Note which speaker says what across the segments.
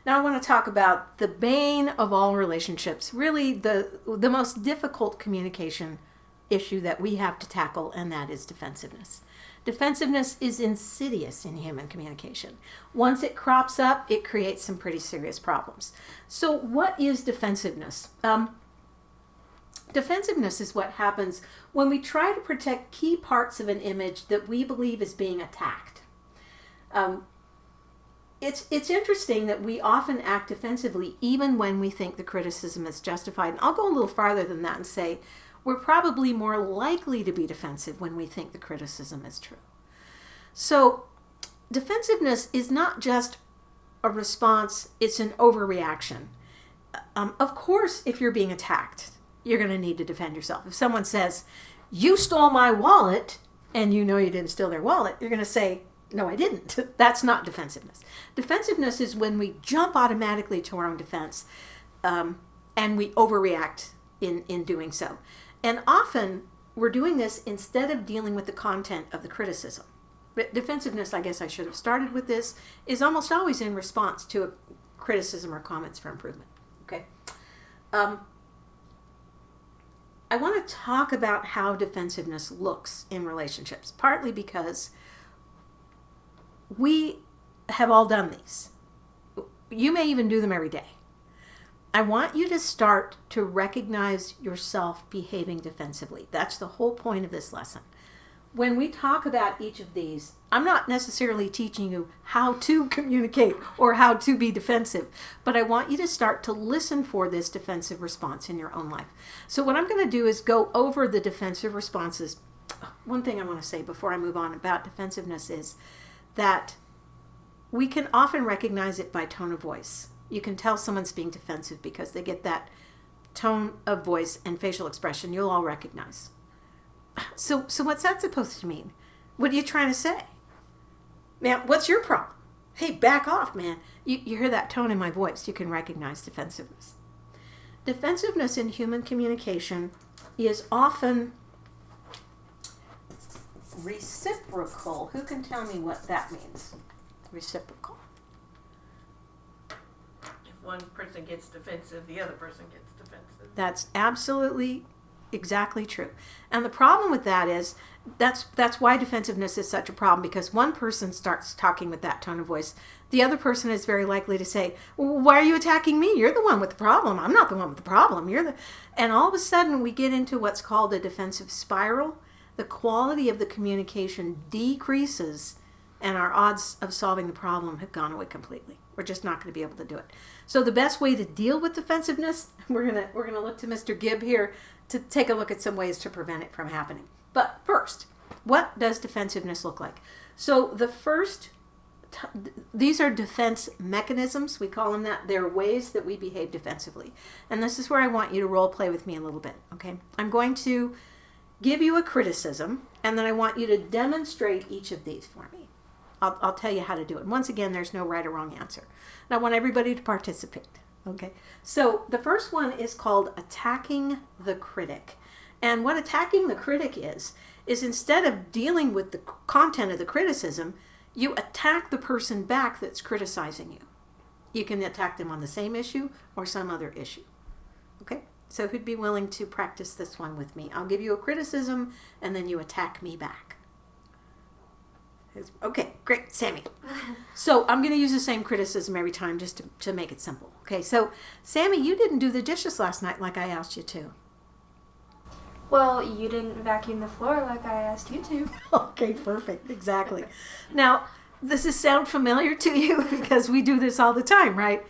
Speaker 1: Now I want to talk about the bane of all relationships, really the most difficult communication issue that we have to tackle, and that is defensiveness. Defensiveness is insidious in human communication. Once it crops up, it creates some pretty serious problems. So what is defensiveness? Defensiveness is what happens when we try to protect key parts of an image that we believe is being attacked. It's interesting that we often act defensively even when we think the criticism is justified. And I'll go a little farther than that and say we're probably more likely to be defensive when we think the criticism is true. So defensiveness is not just a response, it's an overreaction. Of course, if you're being attacked, you're going to need to defend yourself. If someone says, you stole my wallet, and you know you didn't steal their wallet, you're going to say, no, I didn't. That's not defensiveness. Defensiveness is when we jump automatically to our own defense, and we overreact in doing so. And often, we're doing this instead of dealing with the content of the criticism. But defensiveness, I guess I should have started with this, is almost always in response to a criticism or comments for improvement. Okay. I want to talk about how defensiveness looks in relationships, partly because we have all done these. You may even do them every day. I want you to start to recognize yourself behaving defensively. That's the whole point of this lesson. When we talk about each of these, I'm not necessarily teaching you how to communicate or how to be defensive, but I want you to start to listen for this defensive response in your own life. So what I'm going to do is go over the defensive responses. One thing I want to say before I move on about defensiveness is that we can often recognize it by tone of voice. You can tell someone's being defensive because they get that tone of voice and facial expression you'll all recognize. So what's that supposed to mean? What are you trying to say? Man, what's your problem? Hey, back off, man. You hear that tone in my voice. You can recognize defensiveness. Defensiveness in human communication is often reciprocal. Who can tell me what that means? Reciprocal.
Speaker 2: If one person gets defensive, the other person gets defensive.
Speaker 1: That's absolutely exactly true. And the problem with that is that's why defensiveness is such a problem, because one person starts talking with that tone of voice. The other person is very likely to say, well, why are you attacking me? You're the one with the problem. I'm not the one with the problem. And all of a sudden we get into what's called a defensive spiral. The quality of the communication decreases and our odds of solving the problem have gone away completely. We're just not going to be able to do it. So the best way to deal with defensiveness, we're gonna look to Mr. Gibb here to take a look at some ways to prevent it from happening. But first, what does defensiveness look like? So the first, these are defense mechanisms. We call them that. They're ways that we behave defensively. And this is where I want you to role play with me a little bit, okay? I'm going to give you a criticism, and then I want you to demonstrate each of these for me. I'll tell you how to do it. And once again, there's no right or wrong answer. And I want everybody to participate. Okay, so the first one is called attacking the critic. And what attacking the critic is instead of dealing with the content of the criticism, you attack the person back that's criticizing you. You can attack them on the same issue or some other issue. Okay, so who'd be willing to practice this one with me? I'll give you a criticism and then you attack me back. Okay, great, Sammy. So I'm going to use the same criticism every time just to make it simple. Okay, so Sammy, you didn't do the dishes last night like I asked you to.
Speaker 3: Well, you didn't vacuum the floor like I asked you to.
Speaker 1: Okay, perfect, exactly. Now, does this sound familiar to you? Because we do this all the time, right?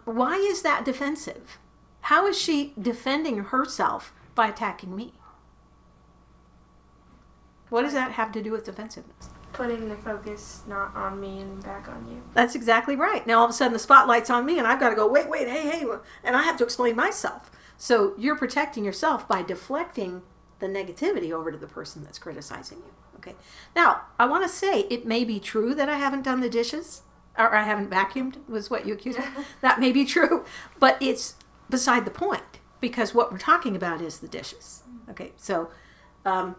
Speaker 1: Why is that defensive? How is she defending herself by attacking me? What does that have to do with defensiveness?
Speaker 3: Putting the focus not on me and back on you.
Speaker 1: That's exactly right. Now all of a sudden the spotlight's on me and I've got to go, wait, hey, and I have to explain myself. So you're protecting yourself by deflecting the negativity over to the person that's criticizing you. Okay. Now, I want to say it may be true that I haven't done the dishes, or I haven't vacuumed, was what you accused me. That may be true, but it's beside the point, because what we're talking about is the dishes. Okay. So, and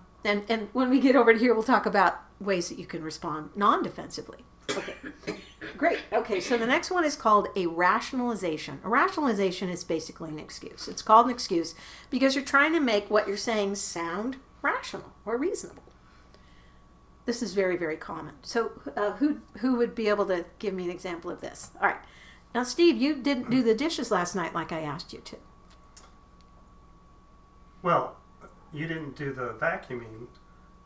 Speaker 1: when we get over to here, we'll talk about ways that you can respond non-defensively. Okay. Great. Okay, so the next one is called a rationalization. A rationalization is basically an excuse. It's called an excuse because you're trying to make what you're saying sound rational or reasonable. This is very, very common. So who would be able to give me an example of this? All right. Now, Steve, you didn't do the dishes last night like I asked you to.
Speaker 4: Well, you didn't do the vacuuming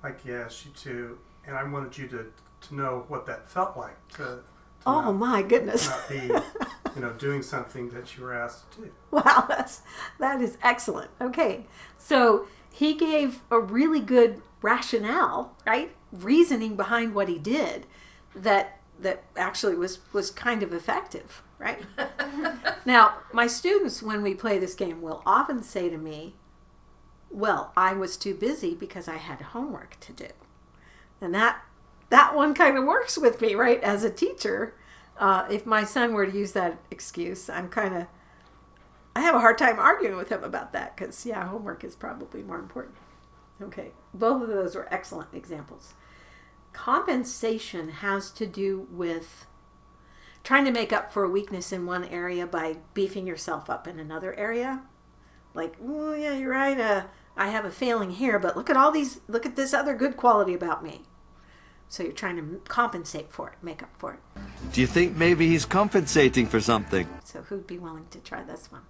Speaker 4: like he asked you to, and I wanted you to know what that felt like.
Speaker 1: Oh, my goodness.
Speaker 4: Not be, doing something that you were asked to do.
Speaker 1: Wow, that is excellent. Okay, so he gave a really good rationale, right? Reasoning behind what he did that actually was kind of effective, right? Now, my students, when we play this game, will often say to me, well, I was too busy because I had homework to do. And that one kind of works with me, right? As a teacher, if my son were to use that excuse, I have a hard time arguing with him about that because, homework is probably more important. Okay, both of those were excellent examples. Compensation has to do with trying to make up for a weakness in one area by beefing yourself up in another area. Like, oh yeah, you're right. I have a failing here, but look at this other good quality about me. So you're trying to compensate for it, make up for it.
Speaker 5: Do you think maybe he's compensating for something?
Speaker 1: So who'd be willing to try this one?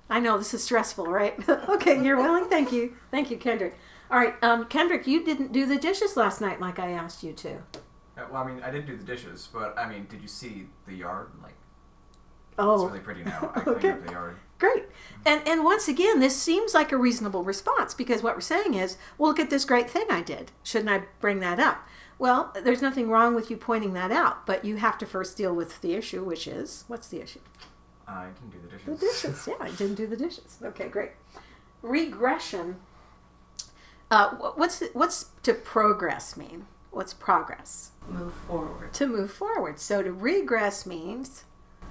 Speaker 1: I know this is stressful, right? Okay, you're willing? Thank you. Thank you, Kendrick. All right, Kendrick, you didn't do the dishes last night like I asked you to.
Speaker 6: Well, I didn't do the dishes, but, did you see the yard?
Speaker 1: Oh.
Speaker 6: It's really pretty now. I cleaned up the yard.
Speaker 1: Great. And once again, this seems like a reasonable response because what we're saying is, well, look at this great thing I did. Shouldn't I bring that up? Well, there's nothing wrong with you pointing that out, but you have to first deal with the issue, which is, what's the issue?
Speaker 6: I didn't do the dishes.
Speaker 1: The dishes, yeah, I didn't do the dishes. Okay, great. Regression. What's to progress mean? What's progress?
Speaker 2: Move forward.
Speaker 1: To move forward. So to regress means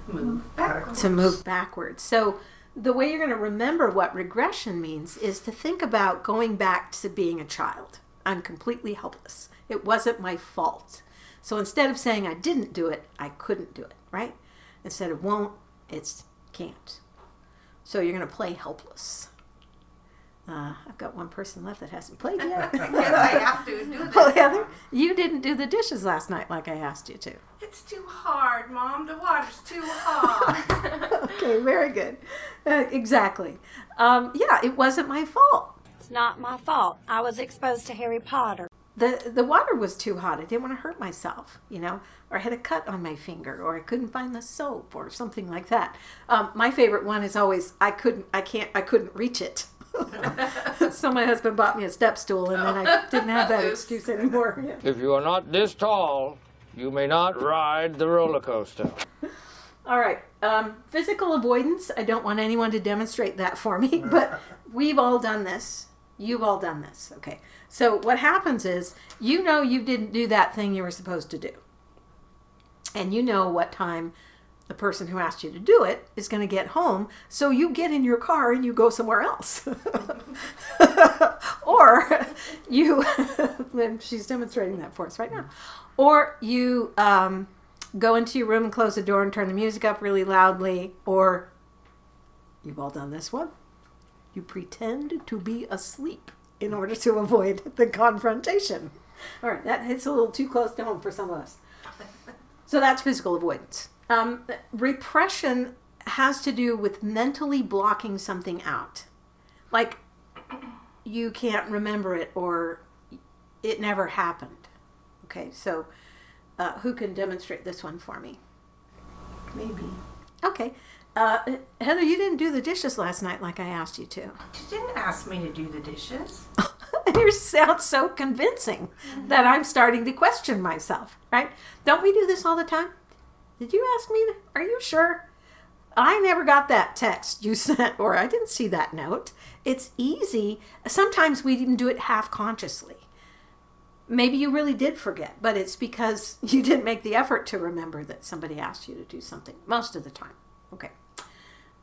Speaker 2: Move backwards.
Speaker 1: to move backwards. So the way you're going to remember what regression means is to think about going back to being a child. I'm completely helpless. It wasn't my fault. So instead of saying I didn't do it, I couldn't do it, right? Instead of won't, it's can't. So you're going to play helpless. I've got one person left that hasn't played yet.
Speaker 2: Yes, I have to do this.
Speaker 1: Well, Heather, you didn't do the dishes last night like I asked you to.
Speaker 2: It's too hard, Mom. The water's too hot.
Speaker 1: Okay, very good. Exactly. It wasn't my fault.
Speaker 7: It's not my fault. I was exposed to Harry Potter.
Speaker 1: The water was too hot. I didn't want to hurt myself, or I had a cut on my finger, or I couldn't find the soap, or something like that. My favorite one is always I couldn't reach it. So my husband bought me a step stool, and then I didn't have that excuse anymore. Yeah.
Speaker 8: If you are not this tall, you may not ride the roller coaster.
Speaker 1: All right. Physical avoidance. I don't want anyone to demonstrate that for me, but we've all done this. You've all done this. Okay. So what happens is, you didn't do that thing you were supposed to do. And you know what time the person who asked you to do it is going to get home. So you get in your car and you go somewhere else. Or you, she's demonstrating that for us right now. Or you go into your room and close the door and turn the music up really loudly. Or, you've all done this one, you pretend to be asleep in order to avoid the confrontation. All right, that hits a little too close to home for some of us. So that's physical avoidance. Repression has to do with mentally blocking something out. Like, you can't remember it or it never happened. Okay, so who can demonstrate this one for me?
Speaker 2: Maybe.
Speaker 1: Okay. Heather, you didn't do the dishes last night like I asked you to.
Speaker 2: You didn't ask me to do the dishes.
Speaker 1: You sound so convincing that I'm starting to question myself, right? Don't we do this all the time? Did you ask me? Are you sure? I never got that text you sent, or I didn't see that note. It's easy. Sometimes we even do it half-consciously. Maybe you really did forget, but it's because you didn't make the effort to remember that somebody asked you to do something most of the time. Okay.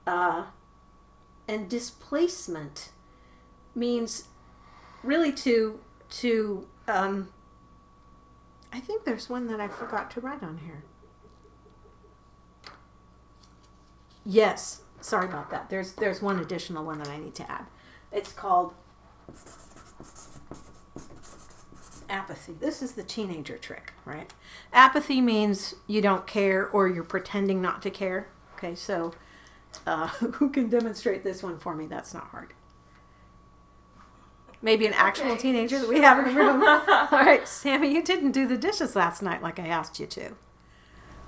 Speaker 1: And displacement means really to I think there's one that I forgot to write on here. Yes, sorry about that. There's one additional one that I need to add. It's called apathy. This is the teenager trick, right? Apathy means you don't care or you're pretending not to care. Okay, so who can demonstrate this one for me? That's not hard. Maybe an actual teenager that we have in the room. All right, Sammy, you didn't do the dishes last night like I asked you to.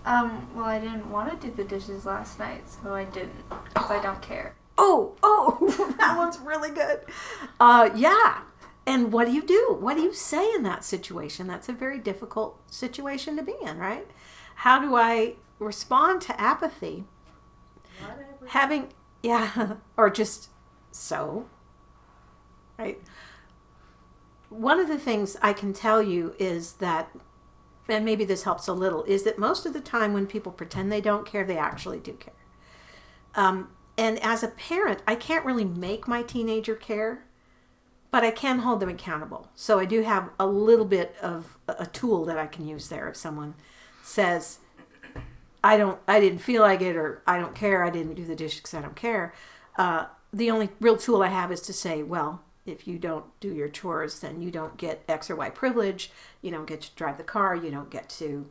Speaker 3: Well, I didn't want to do the dishes last night, so I didn't. Because I don't care.
Speaker 1: Oh, that one's really good. Yeah. And what do you do? What do you say in that situation? That's a very difficult situation to be in, right? How do I respond to apathy?
Speaker 2: Whatever.
Speaker 1: Or just so, right? One of the things I can tell you is that, and maybe this helps a little, is that most of the time when people pretend they don't care, they actually do care. And as a parent, I can't really make my teenager care, but I can hold them accountable. So I do have a little bit of a tool that I can use there. If someone says, I didn't feel like it, or I don't care, I didn't do the dishes because I don't care. The only real tool I have is to say, well, if you don't do your chores, then you don't get X or Y privilege. You don't get to drive the car. You don't get to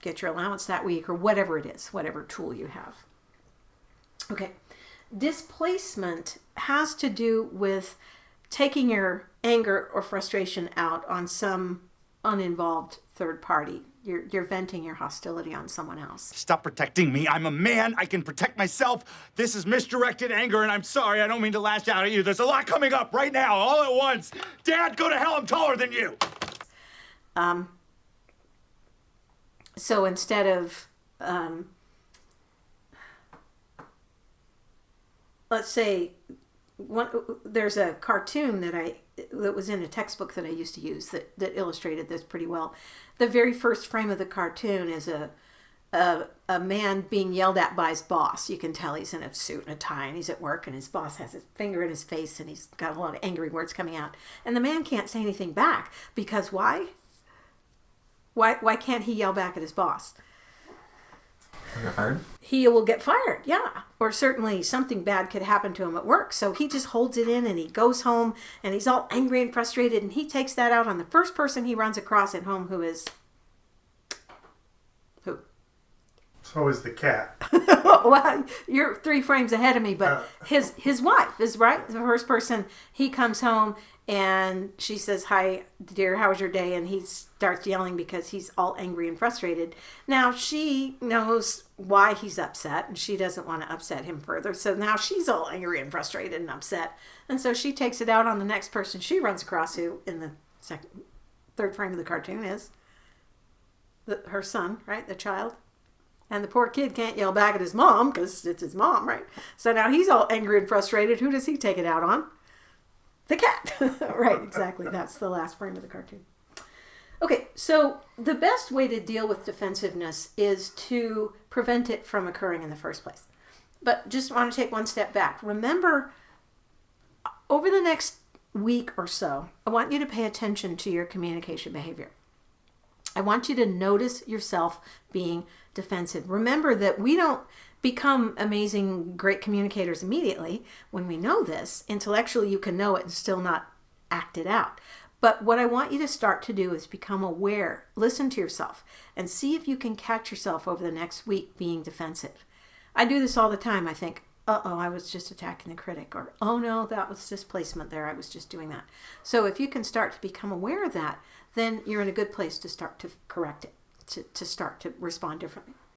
Speaker 1: get your allowance that week, or whatever it is, whatever tool you have. Okay. Displacement has to do with taking your anger or frustration out on some uninvolved third party. You're venting your hostility on someone else.
Speaker 9: Stop protecting me. I'm a man. I can protect myself. This is misdirected anger, and I'm sorry. I don't mean to lash out at you. There's a lot coming up right now, all at once. Dad, go to hell. I'm taller than you.
Speaker 1: So instead of, let's say, there's a cartoon that was in a textbook that I used to use that illustrated this pretty well. The very first frame of the cartoon is a man being yelled at by his boss. You can tell he's in a suit and a tie and he's at work, and his boss has his finger in his face and he's got a lot of angry words coming out. And the man can't say anything back because why? Why can't he yell back at his boss?
Speaker 6: Get fired?
Speaker 1: He will get fired, yeah. Or certainly something bad could happen to him at work. So he just holds it in and he goes home and he's all angry and frustrated, and he takes that out on the first person he runs across at home, who is... Who?
Speaker 4: It's always the cat.
Speaker 1: Well, you're 3 frames ahead of me, but his wife is right. The first person, he comes home and she says, "Hi, dear, how was your day?" And he starts yelling because he's all angry and frustrated. Now, she knows why he's upset, and she doesn't want to upset him further. So now she's all angry and frustrated and upset. And so she takes it out on the next person she runs across, who in the third frame of the cartoon is her son, right? The child. And the poor kid can't yell back at his mom because it's his mom, right? So now he's all angry and frustrated. Who does he take it out on? The cat. Right, exactly. That's the last frame of the cartoon. Okay, so the best way to deal with defensiveness is to prevent it from occurring in the first place. But just want to take one step back. Remember, over the next week or so, I want you to pay attention to your communication behavior. I want you to notice yourself being defensive. Remember that we don't become amazing, great communicators immediately. When we know this, intellectually you can know it and still not act it out. But what I want you to start to do is become aware, listen to yourself, and see if you can catch yourself over the next week being defensive. I do this all the time. I think, I was just attacking the critic, or, oh no, that was displacement there. I was just doing that. So if you can start to become aware of that, then you're in a good place to start to correct it, to start to respond differently.